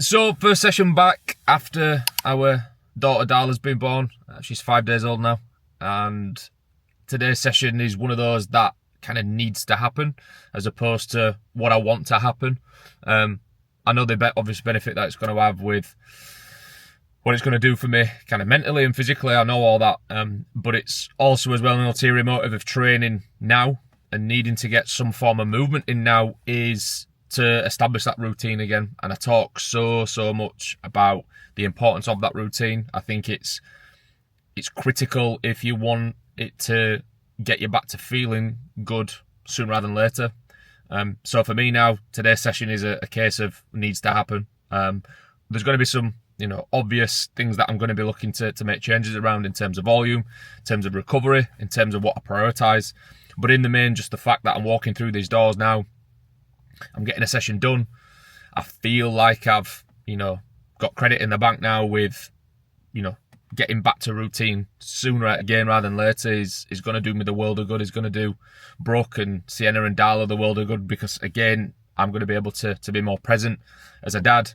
So, first session back after our daughter Darla's been born. She's 5 days old now. And today's session is one of those that kind of needs to happen as opposed to what I want to happen. I know the obvious benefit that it's going to have with what it's going to do for me kind of mentally and physically. I know all that. But it's also as well an ulterior motive of training now and needing to get some form of movement in now is to establish that routine again. And I talk so much about the importance of that routine. I think it's critical if you want it to get you back to feeling good sooner rather than later. So for me now, today's session is a case of needs to happen. There's going to be some, obvious things that I'm going to be looking to make changes around in terms of volume, in terms of recovery, in terms of what I prioritise. But in the main, just the fact that I'm walking through these doors now, I'm getting a session done. I feel like I've, got credit in the bank now with, getting back to routine sooner again rather than later is going to do me the world of good. Is going to do Brooke and Sienna and Darla the world of good because, again, I'm going to be able to be more present as a dad.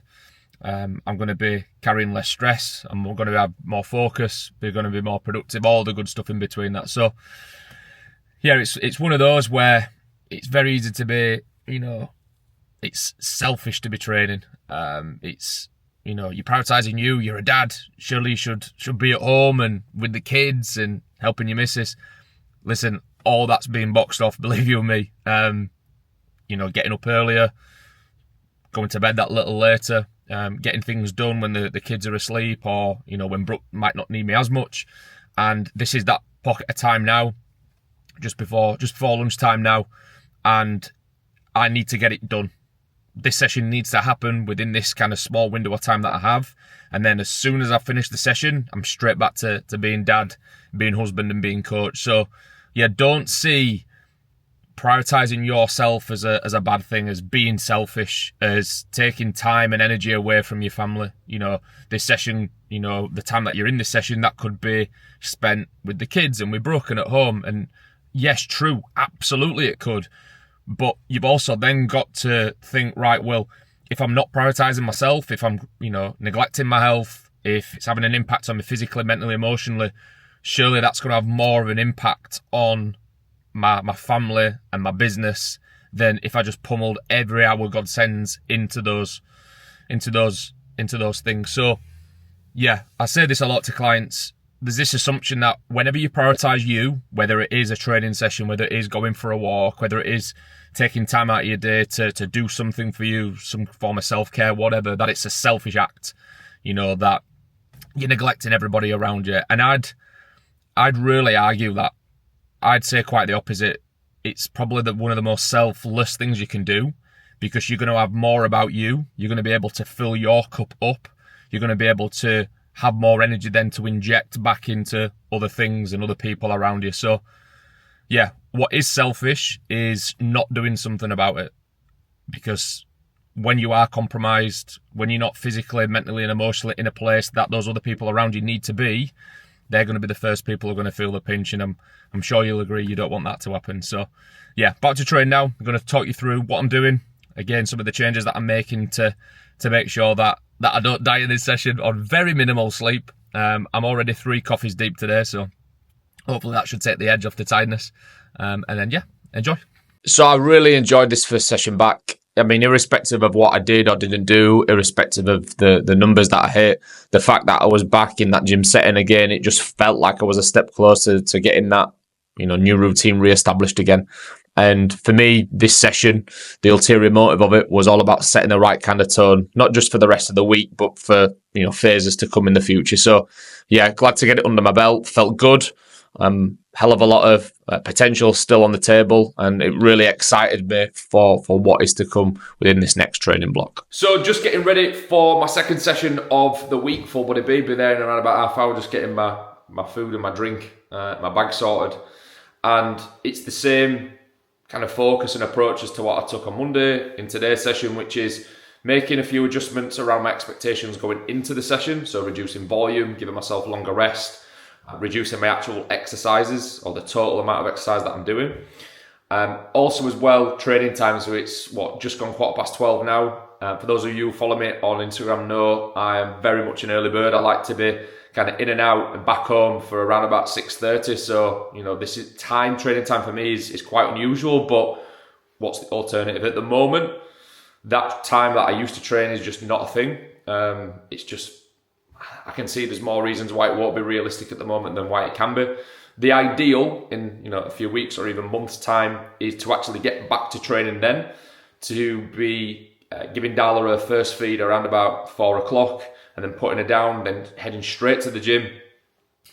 I'm going to be carrying less stress. I'm going to have more focus. We're going to be more productive. All the good stuff in between that. So, yeah, it's one of those where it's very easy to be, it's selfish to be training. It's, you're prioritising you. You're a dad. Surely you should be at home and with the kids and helping your missus. Listen, all that's being boxed off, believe you me. Getting up earlier, going to bed that little later, getting things done when the kids are asleep or, when Brooke might not need me as much. And this is that pocket of time now, just before lunchtime now, and I need to get it done. This session needs to happen within this kind of small window of time that I have. And then as soon as I finish the session, I'm straight back to being dad, being husband and being coach. So yeah, don't see prioritizing yourself as a bad thing, as being selfish, as taking time and energy away from your family. This session, the time that you're in this session, that could be spent with the kids and with Brooke and at home. And yes, true, absolutely it could. But you've also then got to think, right, well, if I'm not prioritising myself, if I'm, neglecting my health, if it's having an impact on me physically, mentally, emotionally, surely that's going to have more of an impact on my family and my business than if I just pummeled every hour God sends into those things. So, yeah, I say this a lot to clients. There's this assumption that whenever you prioritise you, whether it is a training session, whether it is going for a walk, whether it is taking time out of your day to do something for you, some form of self-care, whatever, that it's a selfish act, that you're neglecting everybody around you. And I'd really argue that. I'd say quite the opposite. It's probably one of the most selfless things you can do because you're going to have more about you. You're going to be able to fill your cup up. You're going to be able to have more energy then to inject back into other things and other people around you. So, yeah, what is selfish is not doing something about it. Because when you are compromised, when you're not physically, mentally and emotionally in a place that those other people around you need to be, they're going to be the first people who are going to feel the pinch. And I'm sure you'll agree you don't want that to happen. So, yeah, back to train now. I'm going to talk you through what I'm doing. Again, some of the changes that I'm making to make sure that I don't die in this session on very minimal sleep. I'm already 3 coffees deep today, so hopefully that should take the edge off the tiredness. And then, yeah, enjoy. So I really enjoyed this first session back. I mean, irrespective of what I did or didn't do, irrespective of the numbers that I hit, the fact that I was back in that gym setting again, it just felt like I was a step closer to getting that, new routine reestablished again. And for me, this session, the ulterior motive of it was all about setting the right kind of tone, not just for the rest of the week, but for, phases to come in the future. So, yeah, glad to get it under my belt. Felt good. Hell of a lot of potential still on the table, and it really excited me for what is to come within this next training block. So just getting ready for my second session of the week, Full Body B. Be there in around about half hour, just getting my food and my drink, my bag sorted. And it's the same kind of focus and approach as to what I took on Monday in today's session, which is making a few adjustments around my expectations going into the session. So reducing volume, giving myself longer rest, reducing my actual exercises or the total amount of exercise that I'm doing. Also as well, training time. So it's just gone 12:15 now. For those of you who follow me on Instagram know I am very much an early bird. I like to be kind of in and out and back home for around about 6:30. So, this is training time for me is quite unusual, but what's the alternative? At the moment, that time that I used to train is just not a thing. It's just, I can see there's more reasons why it won't be realistic at the moment than why it can be. The ideal in a few weeks or even months time is to actually get back to training then, to be giving Darla her first feed around about 4 o'clock and then putting her down, then heading straight to the gym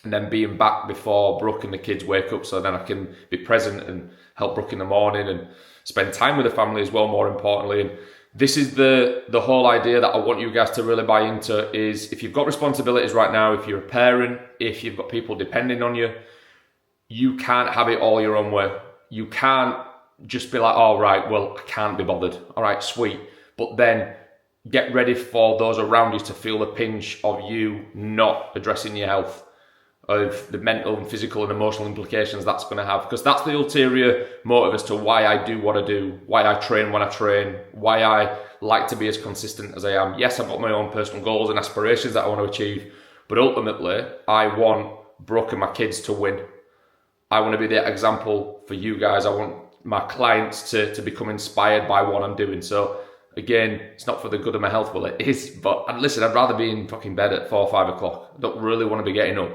and then being back before Brooke and the kids wake up, so then I can be present and help Brooke in the morning and spend time with the family as well, more importantly. And this is the whole idea that I want you guys to really buy into is if you've got responsibilities right now, if you're a parent, if you've got people depending on you, you can't have it all your own way. You can't just be like, oh, right, well, I can't be bothered. All right, sweet. But then get ready for those around you to feel the pinch of you not addressing your health, of the mental and physical and emotional implications that's going to have. Because that's the ulterior motive as to why I do what I do, why I train when I train, why I like to be as consistent as I am. Yes, I've got my own personal goals and aspirations that I want to achieve, but ultimately, I want Brooke and my kids to win. I want to be the example for you guys. I want my clients to become inspired by what I'm doing. So again, it's not for the good of my health, well, it is. But listen, I'd rather be in fucking bed at 4 or 5 o'clock. I don't really want to be getting up.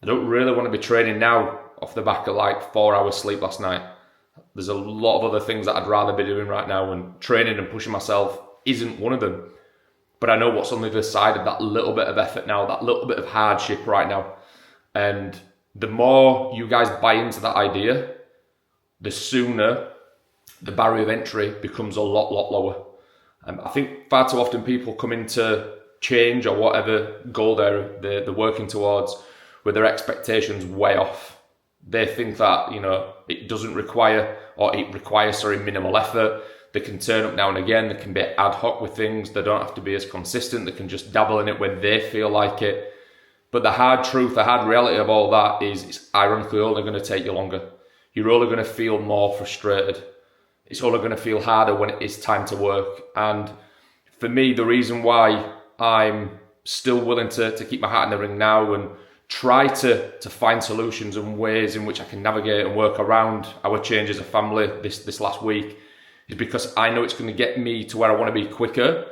I don't really want to be training now off the back of like 4 hours sleep last night. There's a lot of other things that I'd rather be doing right now, and training and pushing myself isn't one of them. But I know what's on the other side of that little bit of effort now, that little bit of hardship right now. And the more you guys buy into that idea, the sooner the barrier of entry becomes a lot lower. I think far too often people come into change or whatever goal they're working towards with their expectations way off. They think that, it doesn't require, or it requires, minimal effort. They can turn up now and again. They can be ad hoc with things. They don't have to be as consistent. They can just dabble in it when they feel like it. But the hard truth, the hard reality of all that is it's ironically only going to take you longer. You're only going to feel more frustrated. It's only going to feel harder when it is time to work. And for me, the reason why I'm still willing to keep my hat in the ring now and try to find solutions and ways in which I can navigate and work around our change as a family this last week is because I know it's going to get me to where I want to be quicker,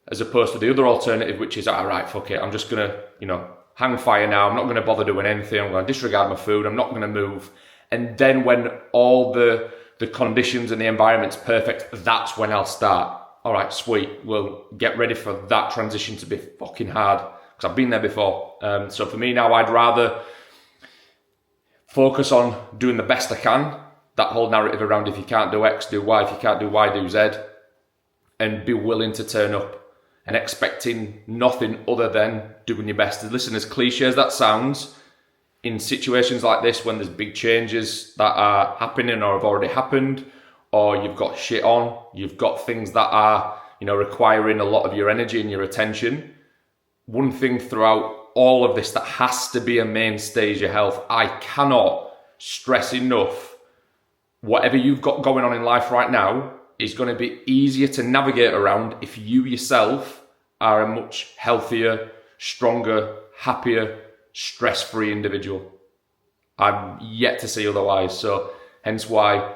as opposed to the other alternative, which is, all right, fuck it, I'm just going to, hang fire now. I'm not going to bother doing anything. I'm going to disregard my food. I'm not going to move. And then when all the conditions and the environment's perfect, that's when I'll start. All right, sweet. Well, get ready for that transition to be fucking hard, because I've been there before. So for me now, I'd rather focus on doing the best I can. That whole narrative around if you can't do X, do Y. If you can't do Y, do Z. And be willing to turn up and expecting nothing other than doing your best. Listen, as cliche as that sounds, in situations like this, when there's big changes that are happening or have already happened, or you've got shit on, you've got things that are, requiring a lot of your energy and your attention, one thing throughout all of this that has to be a mainstay is your health. I cannot stress enough, whatever you've got going on in life right now is going to be easier to navigate around if you yourself are a much healthier, stronger, happier, stress-free individual. I'm yet to see otherwise. So hence why,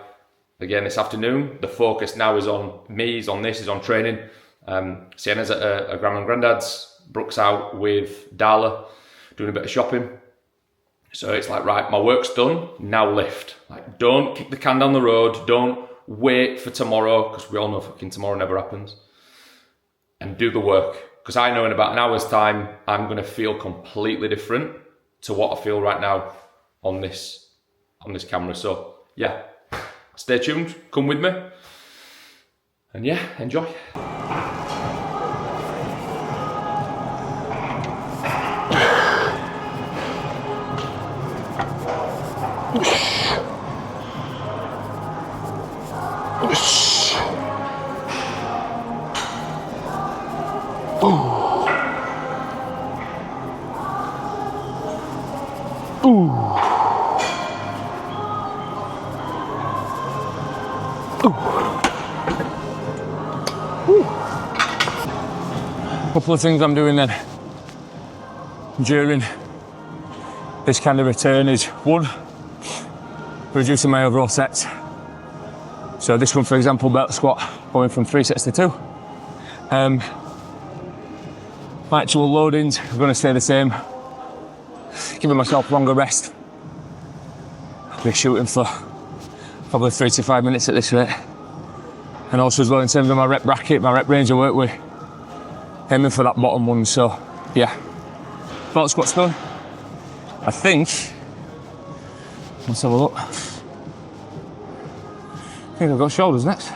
again, this afternoon, the focus now is on me, is on training. Sienna's at her grandma and granddad's. Brooke's out with Darla doing a bit of shopping. So it's like, right, my work's done, now lift. Like, don't kick the can down the road. Don't wait for tomorrow, because we all know fucking tomorrow never happens. And do the work. Because I know in about an hour's time, I'm going to feel completely different to what I feel right now on this camera. So yeah, stay tuned, come with me. And yeah, enjoy. couple of things I'm doing then during this kind of return is, one, reducing my overall sets. So this one, for example, belt squat, going from 3 sets to 2. My actual loadings are going to stay the same, giving myself longer rest. I'll be shooting for probably 3 to 5 minutes at this rate. And also as well in terms of my rep bracket, my rep range I work with, aiming for that bottom one. So yeah, belt squat's done. I think, let's have a look. I think I've got shoulders next.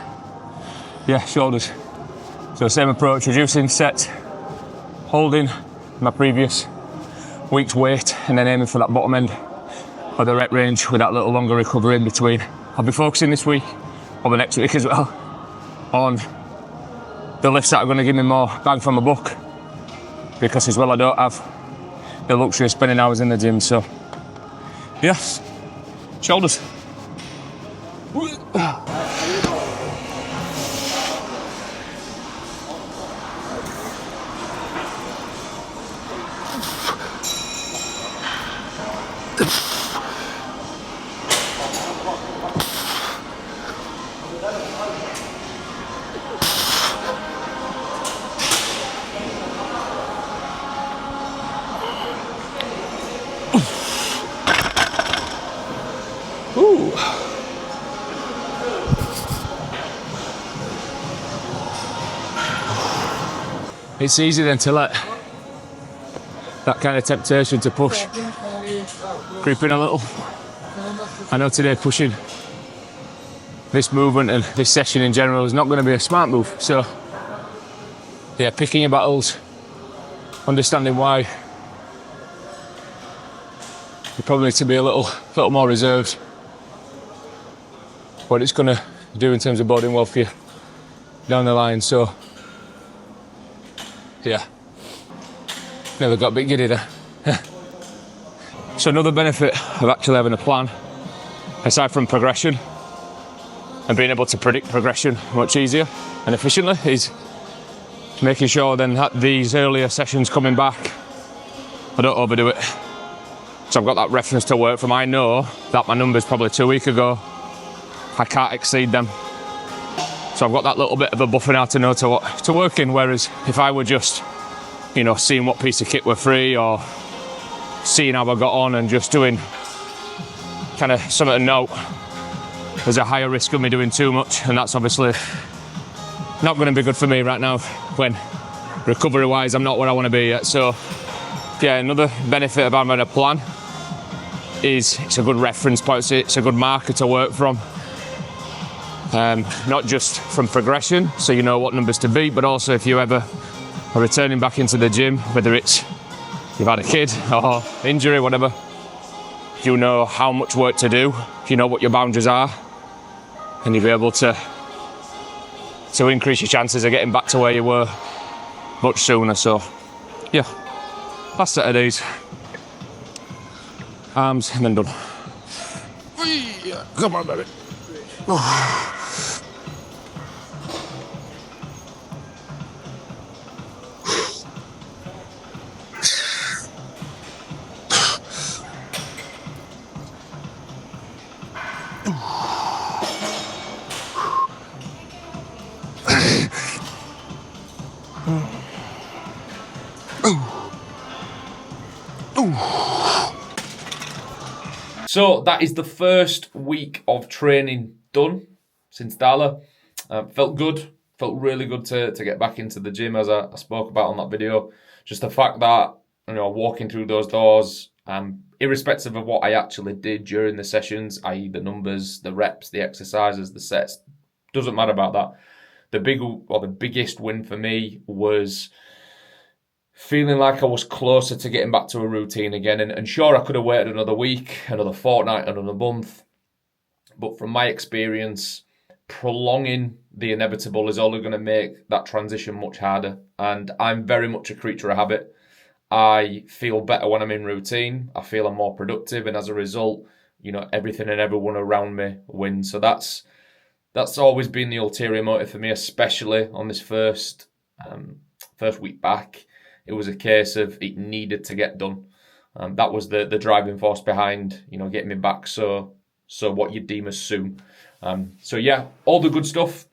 Yeah, shoulders. So same approach, reducing sets, holding my previous week's weight, and then aiming for that bottom end of the rep range with that little longer recovery in between. I'll be focusing this week, or the next week as well, on the lifts that are going to give me more bang for my buck, because as well I don't have the luxury of spending hours in the gym. So yeah, shoulders. Ooh. It's easy then to let that kind of temptation to push creep in a little. I know today pushing this movement and this session in general is not going to be a smart move. So yeah, picking your battles, understanding why you probably need to be a little more reserved. What it's going to do in terms of boding well for you down the line. So yeah, never got a bit giddy there. So another benefit of actually having a plan, aside from progression and being able to predict progression much easier and efficiently, is making sure then that these earlier sessions coming back, I don't overdo it. So I've got that reference to work from. I know that my numbers probably 2 weeks ago, I can't exceed them. So I've got that little bit of a buffer now to know to work in, whereas if I were just, you know, seeing what piece of kit were free or seeing how I got on and just doing kind of something to note, there's a higher risk of me doing too much, and that's obviously not going to be good for me right now when recovery-wise I'm not where I want to be yet. So yeah, another benefit of having a plan is it's a good reference point, it's a good marker to work from. Not just from progression, so you know what numbers to beat, but also if you ever are returning back into the gym, whether it's you've had a kid or injury, whatever, you know how much work to do, you know what your boundaries are, and you'll be able to increase your chances of getting back to where you were much sooner. So yeah, last set of these, arms and then done. Come on, baby. So that is the first week of training done since Darla. Felt good, felt really good to get back into the gym, as I spoke about on that video. Just the fact that, you know, walking through those doors, irrespective of what I actually did during the sessions, i.e. the numbers, the reps, the exercises, the sets, doesn't matter about that. The biggest win for me was feeling like I was closer to getting back to a routine again. And sure, I could have waited another week, another fortnight, another month. But from my experience, prolonging the inevitable is only going to make that transition much harder. And I'm very much a creature of habit. I feel better when I'm in routine. I feel I'm more productive. And as a result, you know, everything and everyone around me wins. So that's always been the ulterior motive for me, especially on this first first week back, it was a case of it needed to get done. That was the driving force behind, getting me back so what you'd deem as soon. So yeah, all the good stuff.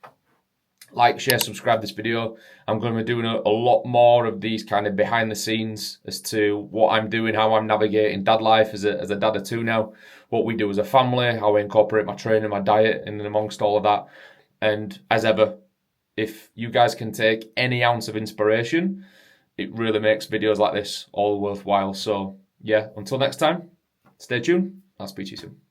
Like, share, subscribe this video. I'm going to be doing a lot more of these kind of behind the scenes as to what I'm doing, how I'm navigating dad life as a dad of two now, what we do as a family, how I incorporate my training, my diet, and amongst all of that. And as ever, if you guys can take any ounce of inspiration, it really makes videos like this all worthwhile. So yeah, until next time, stay tuned. I'll speak to you soon.